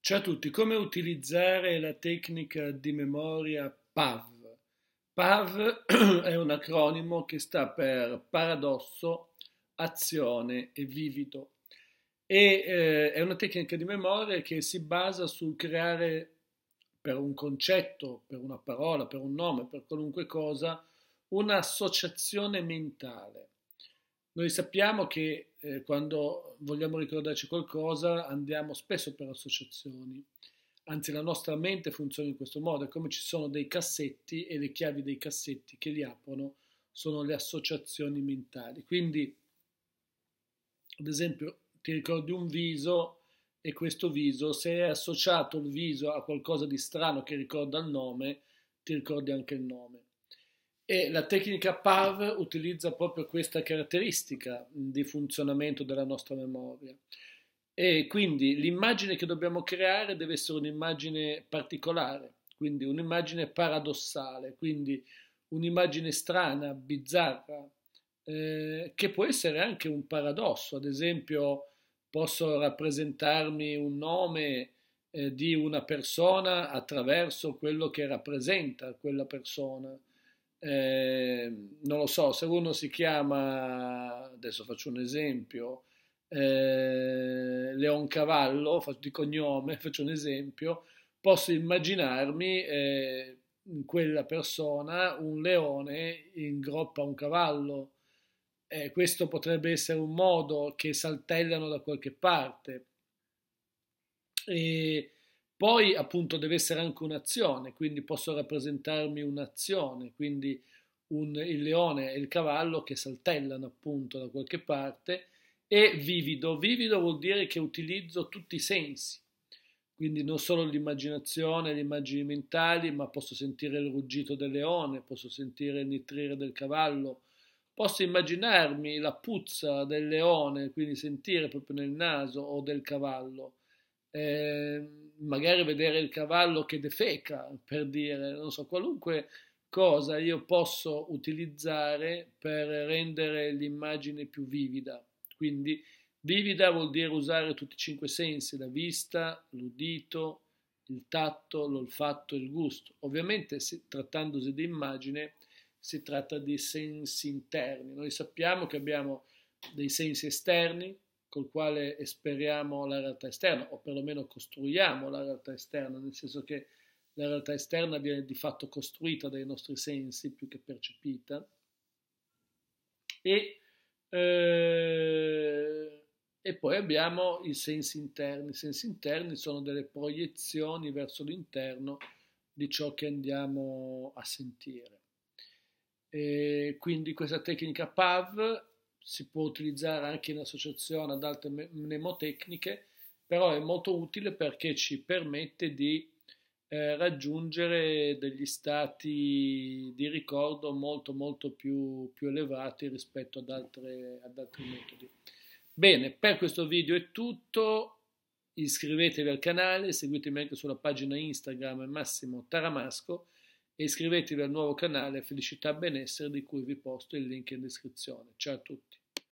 Ciao a tutti, come utilizzare la tecnica di memoria PAV? PAV è un acronimo che sta per paradosso, azione e vivido. È una tecnica di memoria che si basa sul creare per un concetto, per una parola, per un nome, per qualunque cosa, un'associazione mentale. Noi sappiamo che quando vogliamo ricordarci qualcosa andiamo spesso per associazioni, anzi la nostra mente funziona in questo modo, è come ci sono dei cassetti e le chiavi dei cassetti che li aprono sono le associazioni mentali. Quindi, ad esempio, ti ricordi un viso e questo viso, se è associato il viso a qualcosa di strano che ricorda il nome, ti ricordi anche il nome. E la tecnica PAV utilizza proprio questa caratteristica di funzionamento della nostra memoria. E quindi l'immagine che dobbiamo creare deve essere un'immagine particolare, quindi un'immagine paradossale, quindi un'immagine strana, bizzarra, che può essere anche un paradosso. Ad esempio, posso rappresentarmi un nome di una persona attraverso quello che rappresenta quella persona. Non lo so, se uno si chiama, adesso faccio un esempio, Leoncavallo, di cognome, faccio un esempio, posso immaginarmi in quella persona un leone in groppa a un cavallo. Questo potrebbe essere un modo che saltellano da qualche parte. E poi appunto deve essere anche un'azione, quindi posso rappresentarmi un'azione, quindi il leone e il cavallo che saltellano appunto da qualche parte, e vivido. Vivido vuol dire che utilizzo tutti i sensi, quindi non solo l'immaginazione, le immagini mentali, ma posso sentire il ruggito del leone, posso sentire il nitrire del cavallo, posso immaginarmi la puzza del leone, quindi sentire proprio nel naso o del cavallo, magari vedere il cavallo che defeca, per dire, non so, qualunque cosa io posso utilizzare per rendere l'immagine più vivida. Quindi vivida vuol dire usare tutti i cinque sensi, la vista, l'udito, il tatto, l'olfatto e il gusto. Ovviamente trattandosi di immagine si tratta di sensi interni. Noi sappiamo che abbiamo dei sensi esterni col quale esperiamo la realtà esterna, o perlomeno costruiamo la realtà esterna, nel senso che la realtà esterna viene di fatto costruita dai nostri sensi più che percepita, e, e poi abbiamo i sensi interni. I sensi interni sono delle proiezioni verso l'interno di ciò che andiamo a sentire. E quindi questa tecnica PAV si può utilizzare anche in associazione ad altre mnemotecniche, però è molto utile perché ci permette di raggiungere degli stati di ricordo molto più elevati rispetto ad altri metodi. Bene, per questo video è tutto. Iscrivetevi al canale, seguitemi anche sulla pagina Instagram Massimo Taramasco e iscrivetevi al nuovo canale Felicità Benessere di cui vi posto il link in descrizione. Ciao a tutti.